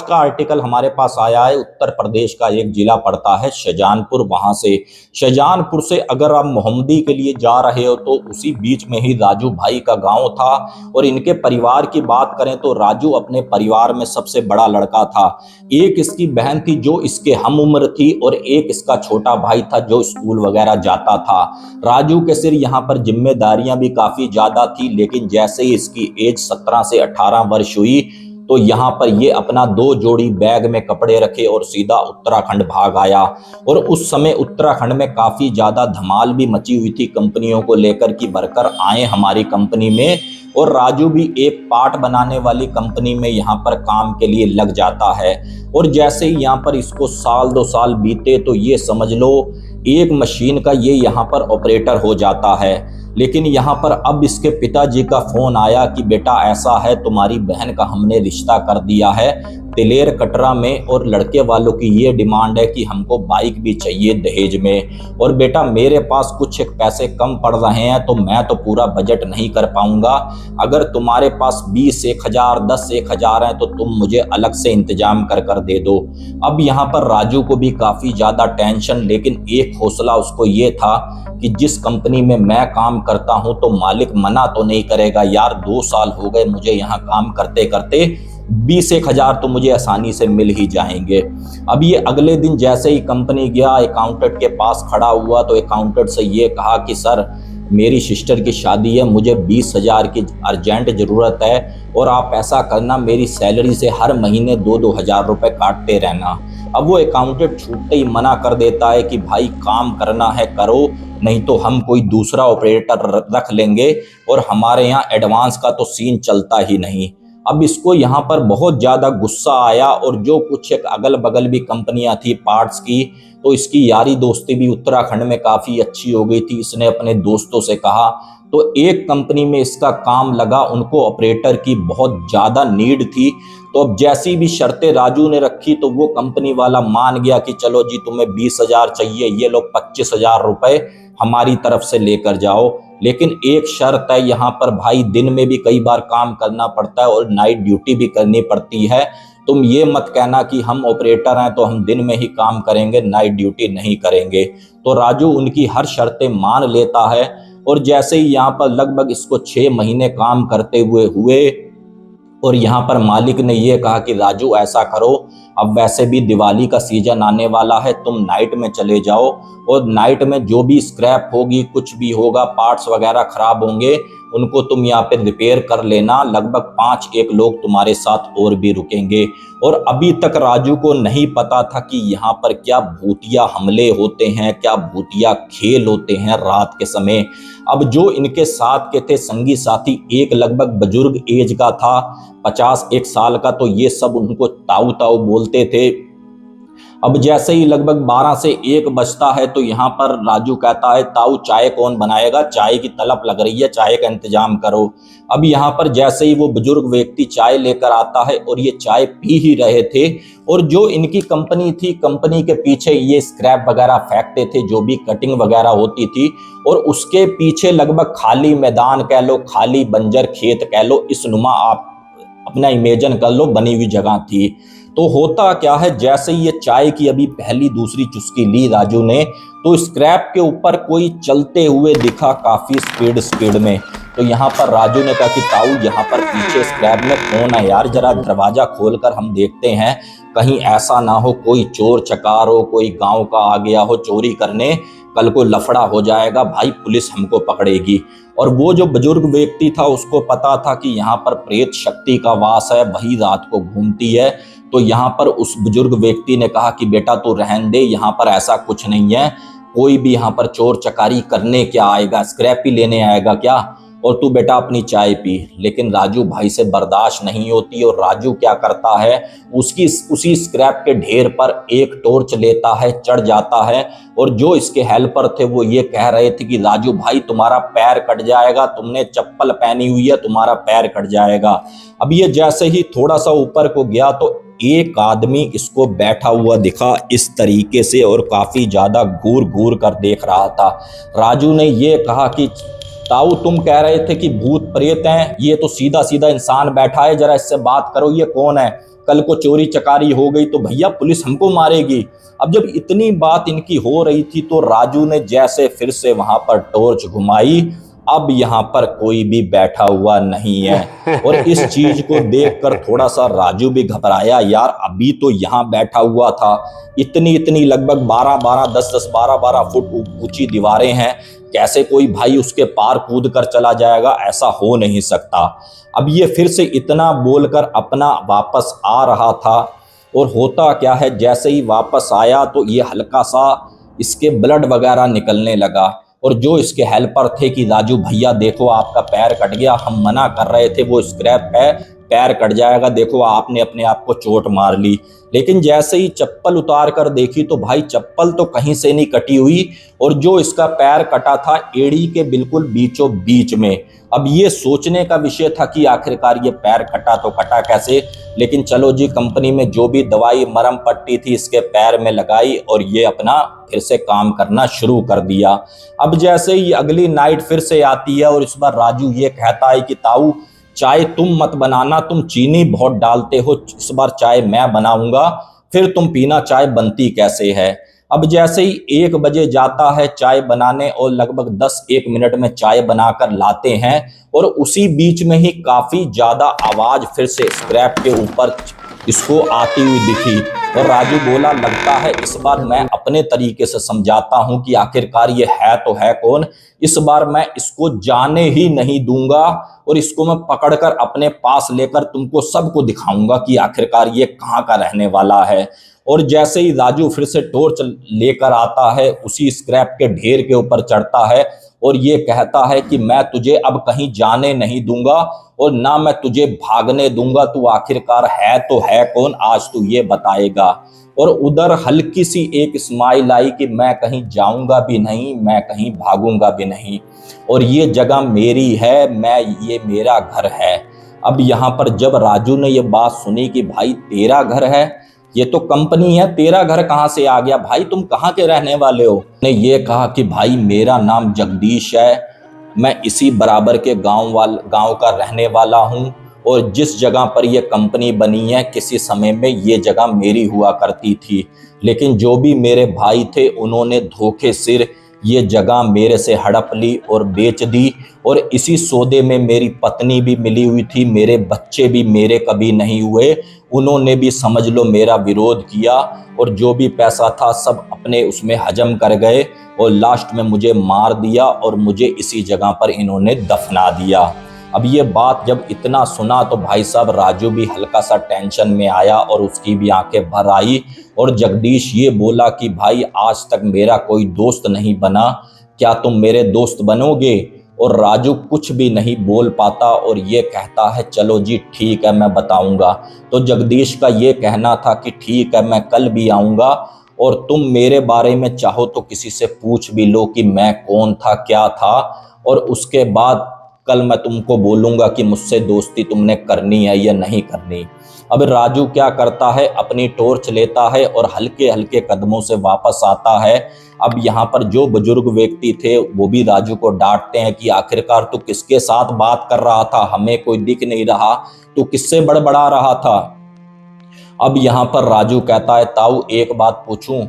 का आर्टिकल हमारे पास आया है। उत्तर प्रदेश का एक जिला पड़ता है शाहजहांपुर। वहां से शाहजहांपुर से अगर आप मोहम्मदी के लिए जा रहे हो तो उसी बीच में ही राजू भाई का गांव था। और इनके परिवार की बात करें तो राजू अपने परिवार में सबसे बड़ा लड़का था। एक इसकी बहन थी जो इसके हम उम्र थी और एक इसका छोटा भाई था जो स्कूल वगैरह जाता था। राजू के सिर यहाँ पर जिम्मेदारियां भी काफी ज्यादा थी, लेकिन जैसे ही इसकी एज 17 से 18 वर्ष हुई तो यहाँ पर ये अपना 2 जोड़ी बैग में कपड़े रखे और सीधा उत्तराखंड भाग आया। और उस समय उत्तराखंड में काफी ज्यादा धमाल भी मची हुई थी कंपनियों को लेकर कि भरकर आए हमारी कंपनी में। और राजू भी एक पार्ट बनाने वाली कंपनी में यहाँ पर काम के लिए लग जाता है। और जैसे ही यहाँ पर इसको साल 2 साल बीते तो ये समझ लो एक मशीन का ये यहाँ पर ऑपरेटर हो जाता है। लेकिन यहाँ पर अब इसके पिताजी का फोन आया कि बेटा ऐसा है, तुम्हारी बहन का हमने रिश्ता कर दिया है दिलेर कटरा में, और लड़के वालों की ये डिमांड है कि हमको बाइक भी चाहिए दहेज में। और बेटा मेरे पास कुछ एक पैसे कम पड़ रहे हैं तो मैं तो पूरा बजट नहीं कर पाऊंगा। अगर तुम्हारे पास 20 1,000 10 1,000 हैं तो तुम मुझे अलग से इंतजाम कर दे दो। अब यहाँ पर राजू को भी काफी ज्यादा टेंशन, लेकिन एक हौसला उसको ये था कि जिस कंपनी में मैं काम करता हूं तो मालिक मना तो नहीं करेगा यार। 2 साल हो गए मुझे यहाँ काम करते करते, 20 1,000 तो मुझे आसानी से मिल ही जाएंगे। अब ये अगले दिन जैसे ही कंपनी गया, अकाउंटेंट के पास खड़ा हुआ तो अकाउंटेंट से ये कहा कि सर मेरी सिस्टर की शादी है, मुझे 20,000 की अर्जेंट ज़रूरत है और आप ऐसा करना मेरी सैलरी से हर महीने 2-2 हज़ार रुपये काटते रहना। अब वो अकाउंटेंट छूटते ही मना कर देता है कि भाई काम करना है करो, नहीं तो हम कोई दूसरा ऑपरेटर रख लेंगे और हमारे यहाँ एडवांस का तो सीन चलता ही नहीं। अब इसको यहाँ पर बहुत ज़्यादा गुस्सा आया और जो कुछ एक अगल बगल भी कंपनियां थी पार्ट्स की, तो इसकी यारी दोस्ती भी उत्तराखंड में काफ़ी अच्छी हो गई थी। इसने अपने दोस्तों से कहा तो एक कंपनी में इसका काम लगा, उनको ऑपरेटर की बहुत ज़्यादा नीड थी। तो अब जैसी भी शर्तें राजू ने रखी तो वो कंपनी वाला मान गया कि चलो जी तुम्हें 20,000 चाहिए, ये लो 25,000 रुपये हमारी तरफ से लेकर जाओ। लेकिन एक शर्त है यहाँ पर भाई, दिन में भी कई बार काम करना पड़ता है और नाइट ड्यूटी भी करनी पड़ती है। तुम ये मत कहना कि हम ऑपरेटर हैं तो हम दिन में ही काम करेंगे, नाइट ड्यूटी नहीं करेंगे। तो राजू उनकी हर शर्तें मान लेता है। और जैसे ही यहाँ पर लगभग इसको 6 महीने काम करते हुए और यहाँ पर मालिक ने ये कहा कि राजू ऐसा करो, अब वैसे भी दिवाली का सीजन आने वाला है, तुम नाइट में चले जाओ और नाइट में जो भी स्क्रैप होगी, कुछ भी होगा, पार्ट्स वगैरह खराब होंगे, उनको तुम यहाँ पे रिपेयर कर लेना। लगभग 5 लोग तुम्हारे साथ और भी रुकेंगे। और अभी तक राजू को नहीं पता था कि यहाँ पर क्या भूतिया हमले होते हैं, क्या भूतिया खेल होते हैं रात के समय। अब जो इनके साथ के थे संगी साथी, एक लगभग बुजुर्ग एज का था, 50 साल का, तो ये सब उनको ताऊ ताऊ बोलते थे। अब जैसे ही लगभग 12 से 1 बजता है तो यहाँ पर राजू कहता है ताऊ चाय कौन बनाएगा, चाय की तलब लग रही है, चाय का इंतजाम करो। अब यहाँ पर जैसे ही वो बुजुर्ग व्यक्ति चाय लेकर आता है और ये चाय पी ही रहे थे, और जो इनकी कंपनी थी, कंपनी के पीछे ये स्क्रैप वगैरह फेंकते थे, जो भी कटिंग वगैरह होती थी, और उसके पीछे लगभग खाली मैदान कह लो, खाली बंजर खेत कह लो, इस नुमा आप अपना इमेजिन कर लो बनी हुई जगह थी। तो होता क्या है, जैसे ही ये चाय की अभी पहली दूसरी चुस्की ली राजू ने, तो स्क्रैप के ऊपर कोई चलते हुए दिखा काफी स्पीड में। तो यहाँ पर राजू ने कहा कि ताऊ यहाँ पर पीछे स्क्रैप में कौन है यार, जरा दरवाजा खोलकर हम देखते हैं, कहीं ऐसा ना हो कोई चोर चकार हो, कोई गांव का आ गया हो चोरी करने, कल को लफड़ा हो जाएगा भाई, पुलिस हमको पकड़ेगी। और वो जो बुजुर्ग व्यक्ति था उसको पता था कि यहाँ पर प्रेत शक्ति का वास है, वही रात को घूमती है। तो यहाँ पर उस बुजुर्ग व्यक्ति ने कहा कि बेटा तू रहने दे, यहाँ पर ऐसा कुछ नहीं है, कोई भी यहाँ पर चोर चकारी करने क्या आएगा, स्क्रैप ही लेने आएगा क्या, और तू बेटा अपनी चाय पी। लेकिन राजू भाई से बर्दाश्त नहीं होती और राजू क्या करता है, उसी स्क्रैप के ढेर पर एक टॉर्च लेता है, चढ़ जाता है। और जो इसके हेल्पर थे वो ये कह रहे थे कि राजू भाई तुम्हारा पैर कट जाएगा, तुमने चप्पल पहनी हुई है, तुम्हारा पैर कट जाएगा। अब ये जैसे ही थोड़ा सा ऊपर को गया तो एक आदमी इसको बैठा हुआ दिखा इस तरीके से और काफी ज्यादा घूर घूर कर देख रहा था। राजू ने ये कहा कि ताऊ तुम कह रहे थे कि भूत प्रेत हैं, ये तो सीधा सीधा इंसान बैठा है, जरा इससे बात करो, ये कौन है। कल को चोरी चकारी हो गई तो भैया पुलिस हमको मारेगी। अब जब इतनी बात इनकी हो रही थी तो राजू ने जैसे फिर से वहां पर टॉर्च घुमाई, अब यहाँ पर कोई भी बैठा हुआ नहीं है। और इस चीज को देखकर थोड़ा सा राजू भी घबराया, यार अभी तो यहाँ बैठा हुआ था, इतनी इतनी लगभग 12-12, 10-10, 12-12 फुट ऊंची दीवारें हैं, कैसे कोई भाई उसके पार कूद कर चला जाएगा, ऐसा हो नहीं सकता। अब ये फिर से इतना बोलकर अपना वापस आ रहा था, और होता क्या है, जैसे ही वापस आया तो ये हल्का सा इसके ब्लड वगैरह निकलने लगा। और जो इसके हेल्पर थे कि राजू भैया देखो आपका पैर कट गया, हम मना कर रहे थे, वो स्क्रैप है, पैर कट जाएगा, देखो आपने अपने आप को चोट मार ली। लेकिन जैसे ही चप्पल उतार कर देखी तो भाई चप्पल तो कहीं से नहीं कटी हुई, और जो इसका पैर कटा था एड़ी के बिल्कुल बीचों बीच में। अब ये सोचने का विषय था कि आखिरकार ये पैर कटा तो कटा कैसे। लेकिन चलो जी, कंपनी में जो भी दवाई मरहम पट्टी थी इसके पैर में लगाई और ये अपना फिर से काम करना शुरू कर दिया। अब जैसे ही अगली नाइट फिर से आती है और इस बार राजू ये कहता है कि ताऊ चाय तुम मत बनाना, तुम चीनी बहुत डालते हो, इस बार चाय मैं बनाऊंगा, फिर तुम पीना चाय बनती कैसे है। अब जैसे ही 1 बजे जाता है चाय बनाने और लगभग 10-1 मिनट में चाय बनाकर लाते हैं, और उसी बीच में ही काफी ज्यादा आवाज फिर से स्क्रैप के ऊपर इसको आती हुई दिखी। और राजू बोला, लगता है इस बार मैं अपने तरीके से समझाता हूं कि आखिरकार ये है तो है कौन, इस बार मैं इसको जाने ही नहीं दूंगा, और इसको मैं पकड़कर अपने पास लेकर तुमको सबको दिखाऊंगा कि आखिरकार ये कहाँ का रहने वाला है। और जैसे ही राजू फिर से टॉर्च लेकर आता है, उसी स्क्रैप के ढेर के ऊपर चढ़ता है और ये कहता है कि मैं तुझे अब कहीं जाने नहीं दूंगा और ना मैं तुझे भागने दूंगा, तू आखिरकार है तो है कौन, आज तू ये बताएगा। और उधर हल्की सी एक स्माइल आई कि मैं कहीं जाऊंगा भी नहीं, मैं कहीं भागूंगा भी नहीं, और ये जगह मेरी है, ये मेरा घर है। अब यहाँ पर जब राजू ने ये बात सुनी कि भाई तेरा घर है, ये तो कंपनी है, तेरा घर कहाँ से आ गया भाई, तुम कहाँ के रहने वाले हो। ने ये कहा कि भाई मेरा नाम जगदीश है, मैं इसी बराबर के गांव का रहने वाला हूँ, और जिस जगह पर यह कंपनी बनी है किसी समय में ये जगह मेरी हुआ करती थी, लेकिन जो भी मेरे भाई थे उन्होंने धोखे सिर ये जगह मेरे से हड़प ली और बेच दी, और इसी सौदे में मेरी पत्नी भी मिली हुई थी, मेरे बच्चे भी मेरे कभी नहीं हुए, उन्होंने भी समझ लो मेरा विरोध किया, और जो भी पैसा था सब अपने उसमें हजम कर गए, और लास्ट में मुझे मार दिया और मुझे इसी जगह पर इन्होंने दफना दिया। अब ये बात जब इतना सुना तो भाई साहब राजू भी हल्का सा टेंशन में आया और उसकी भी आंखें भर आई, और जगदीश ये बोला कि भाई आज तक मेरा कोई दोस्त नहीं बना, क्या तुम मेरे दोस्त बनोगे। और राजू कुछ भी नहीं बोल पाता और ये कहता है चलो जी ठीक है मैं बताऊंगा। तो जगदीश का ये कहना था कि ठीक है मैं कल भी आऊंगा, और तुम मेरे बारे में चाहो तो किसी से पूछ भी लो कि मैं कौन था क्या था, और उसके बाद कल मैं तुमको बोलूंगा कि मुझसे दोस्ती तुमने करनी है या नहीं करनी। अब राजू क्या करता है, अपनी टॉर्च लेता है और हल्के हल्के कदमों से वापस आता है। अब यहाँ पर जो बुजुर्ग व्यक्ति थे वो भी राजू को डांटते हैं कि आखिरकार तू किसके साथ बात कर रहा था, हमें कोई दिख नहीं रहा, तू किससे बड़बड़ा रहा था। अब यहाँ पर राजू कहता है ताऊ एक बात पूछूं।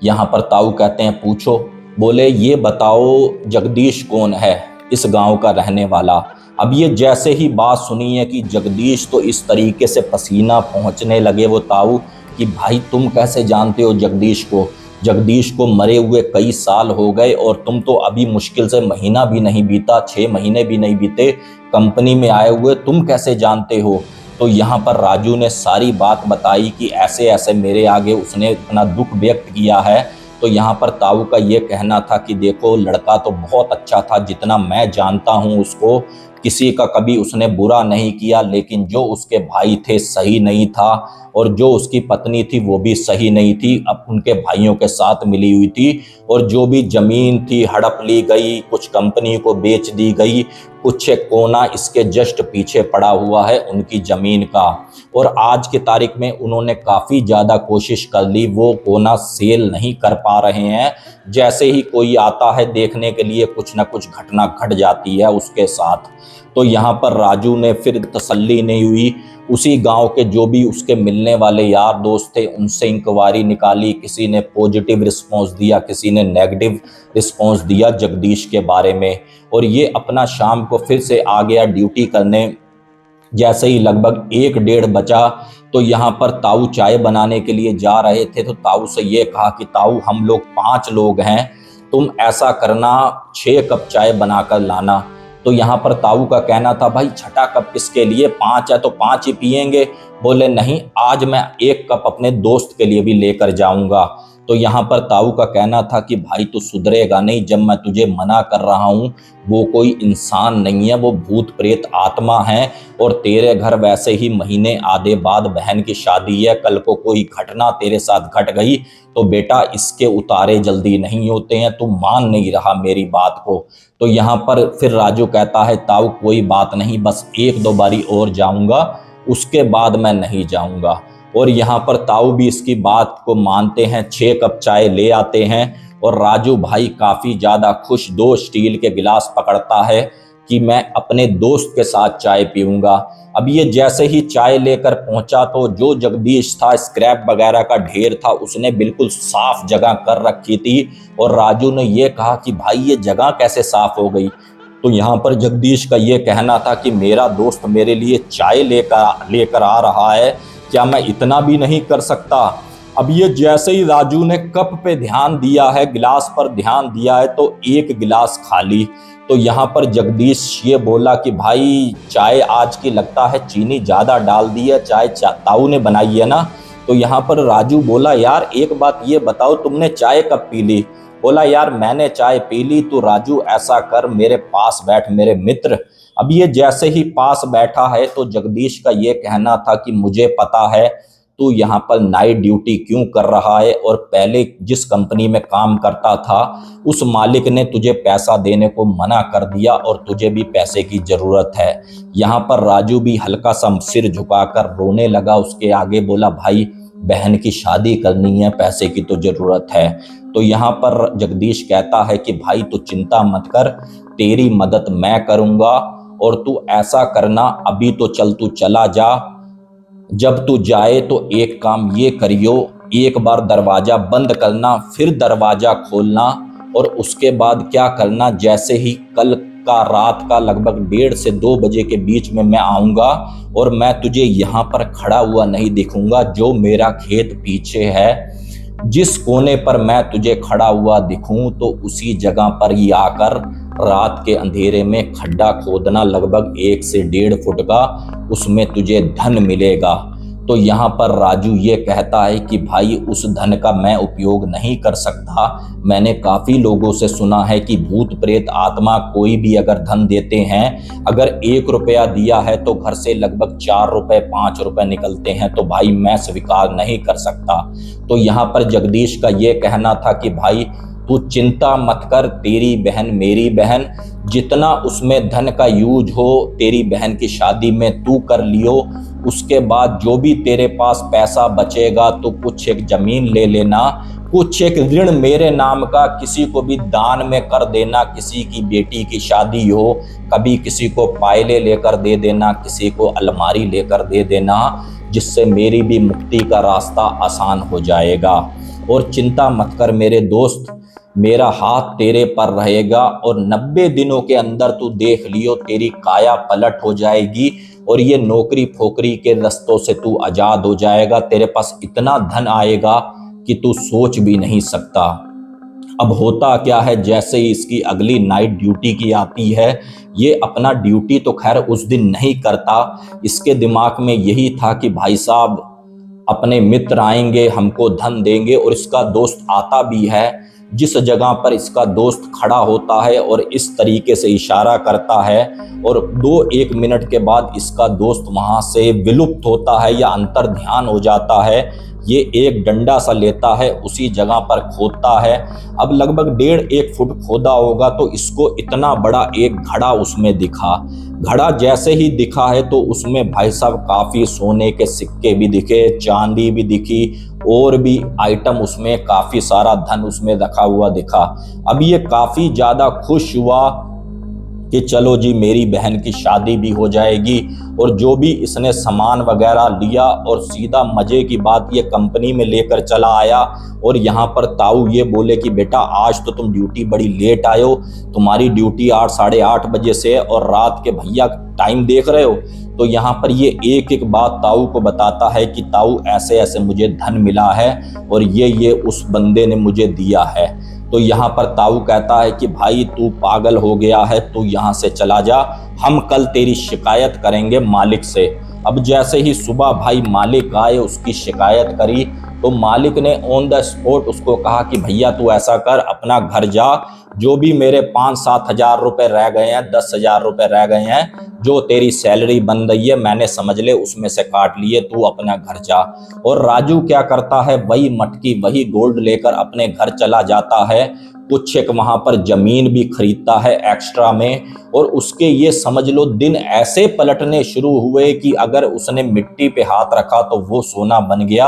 यहाँ पर ताऊ कहते हैं पूछो। बोले ये बताओ जगदीश कौन है, इस गांव का रहने वाला। अब ये जैसे ही बात सुनी है कि जगदीश, तो इस तरीके से पसीना पहुंचने लगे वो ताऊ कि भाई तुम कैसे जानते हो जगदीश को, जगदीश को मरे हुए कई साल हो गए और तुम तो अभी मुश्किल से महीना भी नहीं बीता, 6 महीने भी नहीं बीते कंपनी में आए हुए, तुम कैसे जानते हो। तो यहाँ पर राजू ने सारी बात बताई कि ऐसे ऐसे मेरे आगे उसने अपना दुख व्यक्त किया है। तो यहाँ पर ताऊ का ये कहना था कि देखो लड़का तो बहुत अच्छा था, जितना मैं जानता हूँ उसको, किसी का कभी उसने बुरा नहीं किया, लेकिन जो उसके भाई थे सही नहीं था, और जो उसकी पत्नी थी वो भी सही नहीं थी, अब उनके भाइयों के साथ मिली हुई थी, और जो भी जमीन थी हड़प ली गई, कुछ कंपनी को बेच दी गई, कुछ एक कोना इसके जस्ट पीछे पड़ा हुआ है उनकी जमीन का, और आज की तारीख में उन्होंने काफ़ी ज़्यादा कोशिश कर ली, वो कोना सेल नहीं कर पा रहे हैं, जैसे ही कोई आता है देखने के लिए कुछ ना कुछ घटना घट जाती है उसके साथ। तो यहाँ पर राजू ने फिर तसल्ली नहीं हुई, उसी गांव के जो भी उसके मिलने वाले यार दोस्त थे उनसे इंक्वायरी निकाली, किसी ने पॉजिटिव रिस्पॉन्स दिया, किसी ने नेगेटिव रिस्पॉन्स दिया जगदीश के बारे में। और ये अपना शाम को फिर से आ गया ड्यूटी करने। जैसे ही लगभग 1 डेढ़ बचा तो यहाँ पर ताऊ चाय बनाने के लिए जा रहे थे, तो ताऊ से ये कहा कि ताऊ हम लोग 5 लोग हैं, तुम ऐसा करना 6 कप चाय बनाकर लाना। तो यहाँ पर ताऊ का कहना था भाई छठा कप किसके लिए, 5 है तो 5 ही पिएंगे। बोले नहीं, आज मैं 1 कप अपने दोस्त के लिए भी लेकर जाऊंगा। तो यहाँ पर ताऊ का कहना था कि भाई तू सुधरेगा नहीं, जब मैं तुझे मना कर रहा हूँ वो कोई इंसान नहीं है, वो भूत प्रेत आत्मा है। और तेरे घर वैसे ही महीने आधे बाद बहन की शादी है, कल को कोई घटना तेरे साथ घट गई तो बेटा इसके उतारे जल्दी नहीं होते हैं, तू मान नहीं रहा मेरी बात को। तो यहाँ पर फिर राजू कहता है ताऊ कोई बात नहीं, बस 1-2 बारी और जाऊंगा, उसके बाद मैं नहीं जाऊंगा। और यहाँ पर ताऊ भी इसकी बात को मानते हैं, 6 कप चाय ले आते हैं। और राजू भाई काफ़ी ज़्यादा खुश 2 स्टील के गिलास पकड़ता है कि मैं अपने दोस्त के साथ चाय पीऊँगा। अब ये जैसे ही चाय लेकर पहुंचा तो जो जगदीश था, स्क्रैप वगैरह का ढेर था, उसने बिल्कुल साफ जगह कर रखी थी। और राजू ने ये कहा कि भाई ये जगह कैसे साफ हो गई। तो यहाँ पर जगदीश का ये कहना था कि मेरा दोस्त मेरे लिए चाय लेकर आ रहा है, क्या मैं इतना भी नहीं कर सकता। अब ये जैसे ही राजू ने कप पे ध्यान दिया है, गिलास पर ध्यान दिया है, तो 1 गिलास खाली। तो यहाँ पर जगदीश ये बोला कि भाई चाय आज की लगता है चीनी ज़्यादा डाल दी है, चाय ताऊ ने बनाई है ना। तो यहाँ पर राजू बोला यार एक बात ये बताओ, तुमने चाय कब पी ली। बोला यार मैंने चाय पी ली। तो राजू ऐसा कर मेरे पास बैठ मेरे मित्र। अब ये जैसे ही पास बैठा है तो जगदीश का ये कहना था कि मुझे पता है तू यहाँ पर नाइट ड्यूटी क्यों कर रहा है, और पहले जिस कंपनी में काम करता था उस मालिक ने तुझे पैसा देने को मना कर दिया और तुझे भी पैसे की ज़रूरत है। यहाँ पर राजू भी हल्का सा सिर झुकाकर रोने लगा उसके आगे। बोला भाई बहन की शादी करनी है, पैसे की तो ज़रूरत है। तो यहाँ पर जगदीश कहता है कि भाई तू चिंता मत कर, तेरी मदद मैं करूँगा। और तू ऐसा करना, अभी तो चल तू चला जा, जब तू जाए तो एक काम ये करियो, एक बार दरवाज़ा बंद करना फिर दरवाज़ा खोलना। और उसके बाद क्या करना, जैसे ही कल का रात का लगभग 1:30 से 2 बजे के बीच में मैं आऊँगा और मैं तुझे यहाँ पर खड़ा हुआ नहीं दिखूंगा, जो मेरा खेत पीछे है जिस कोने पर मैं तुझे खड़ा हुआ दिखूं तो उसी जगह पर ही आकर रात के अंधेरे में खड्डा खोदना लगभग 1 से 1.5 फुट का, उसमें तुझे धन मिलेगा। तो यहाँ पर राजू ये कहता है कि भाई उस धन का मैं उपयोग नहीं कर सकता। मैंने काफ़ी लोगों से सुना है कि भूत प्रेत आत्मा कोई भी अगर धन देते हैं, अगर 1 रुपया दिया है तो घर से लगभग 4 रुपए 5 रुपए निकलते हैं, तो भाई मैं स्वीकार नहीं कर सकता। तो यहाँ पर जगदीश का ये कहना था कि भाई तू चिंता मत कर, तेरी बहन मेरी बहन, जितना उसमें धन का यूज हो तेरी बहन की शादी में तू कर लियो। उसके बाद जो भी तेरे पास पैसा बचेगा तो कुछ एक जमीन ले लेना, कुछ एक ऋण मेरे नाम का किसी को भी दान में कर देना। किसी की बेटी की शादी हो, कभी किसी को पायले लेकर दे देना, किसी को अलमारी लेकर दे देना, जिससे मेरी भी मुक्ति का रास्ता आसान हो जाएगा। और चिंता मत कर मेरे दोस्त, मेरा हाथ तेरे पर रहेगा और 90 दिनों के अंदर तू देख लियो तेरी काया पलट हो जाएगी और ये नौकरी फोकरी के रस्तों से तू आजाद हो जाएगा। तेरे पास इतना धन आएगा कि तू सोच भी नहीं सकता। अब होता क्या है, जैसे ही इसकी अगली नाइट ड्यूटी की आती है, ये अपना ड्यूटी तो खैर उस दिन नहीं करता, इसके दिमाग में यही था कि भाई साहब अपने मित्र आएंगे हमको धन देंगे। और इसका दोस्त आता भी है, जिस जगह पर इसका दोस्त खड़ा होता है और इस तरीके से इशारा करता है और 2-1 मिनट के बाद इसका दोस्त वहां से विलुप्त होता है या अंतर ध्यान हो जाता है। ये एक डंडा सा लेता है, उसी जगह पर खोदता है। अब लगभग 1.5 फुट खोदा होगा तो इसको इतना बड़ा एक घड़ा उसमें दिखा। घड़ा जैसे ही दिखा है तो उसमें भाई साहब काफ़ी सोने के सिक्के भी दिखे, चांदी भी दिखी, और भी आइटम उसमें काफ़ी सारा धन उसमें रखा हुआ दिखा। अब ये काफ़ी ज़्यादा खुश हुआ कि चलो जी मेरी बहन की शादी भी हो जाएगी। और जो भी इसने सामान वगैरह लिया और सीधा मजे की बात ये कंपनी में लेकर चला आया। और यहाँ पर ताऊ ये बोले कि बेटा आज तो तुम ड्यूटी बड़ी लेट आए हो, तुम्हारी ड्यूटी 8 साढ़े 8 बजे से है और रात के भैया टाइम देख रहे हो। तो यहाँ पर ये एक एक बात ताऊ को बताता है कि ताऊ ऐसे ऐसे मुझे धन मिला है और ये उस बंदे ने मुझे दिया है। तो यहाँ पर ताऊ कहता है कि भाई तू पागल हो गया है, तू यहाँ से चला जा, हम कल तेरी शिकायत करेंगे मालिक से। अब जैसे ही सुबह भाई मालिक आए, उसकी शिकायत करी, तो मालिक ने ऑन द स्पॉट उसको कहा कि भैया तू ऐसा कर, अपना घर जा, जो भी मेरे 5-7 हज़ार रुपये रह गए हैं, 10 हज़ार रुपये रह गए हैं, जो तेरी सैलरी बन रही है मैंने समझ ले उसमें से काट लिए, तू अपना घर जा। और राजू क्या करता है, वही मटकी वही गोल्ड लेकर अपने घर चला जाता है। कुछ एक वहां पर जमीन भी खरीदता है एक्स्ट्रा में। और उसके ये समझ लो दिन ऐसे पलटने शुरू हुए कि अगर उसने मिट्टी पे हाथ रखा तो वो सोना बन गया।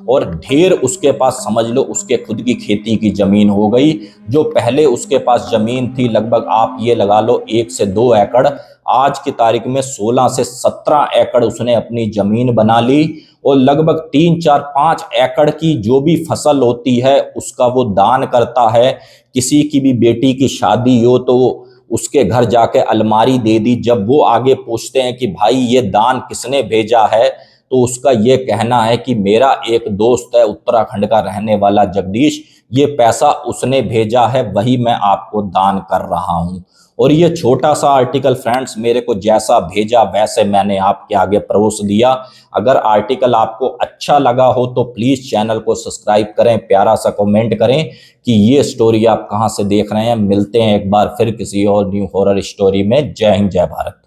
और ढेर उसके पास समझ लो उसके खुद की खेती की जमीन हो गई। जो पहले उसके पास जमीन थी लगभग आप ये लगा लो 1 से 2 एकड़, आज की तारीख में 16 से 17 एकड़ उसने अपनी जमीन बना ली। और लगभग 3-4-5 एकड़ की जो भी फसल होती है उसका वो दान करता है। किसी की भी बेटी की शादी हो तो उसके घर जाके अलमारी दे दी। जब वो आगे पूछते हैं कि भाई ये दान किसने भेजा है, तो उसका ये कहना है कि मेरा एक दोस्त है उत्तराखंड का रहने वाला जगदीश, ये पैसा उसने भेजा है, वही मैं आपको दान कर रहा हूँ। और ये छोटा सा आर्टिकल फ्रेंड्स मेरे को जैसा भेजा वैसे मैंने आपके आगे परोस दिया। अगर आर्टिकल आपको अच्छा लगा हो तो प्लीज़ चैनल को सब्सक्राइब करें, प्यारा सा कमेंट करें कि ये स्टोरी आप कहाँ से देख रहे हैं। मिलते हैं एक बार फिर किसी और न्यू हॉरर स्टोरी में। जय हिंद, जय भारत।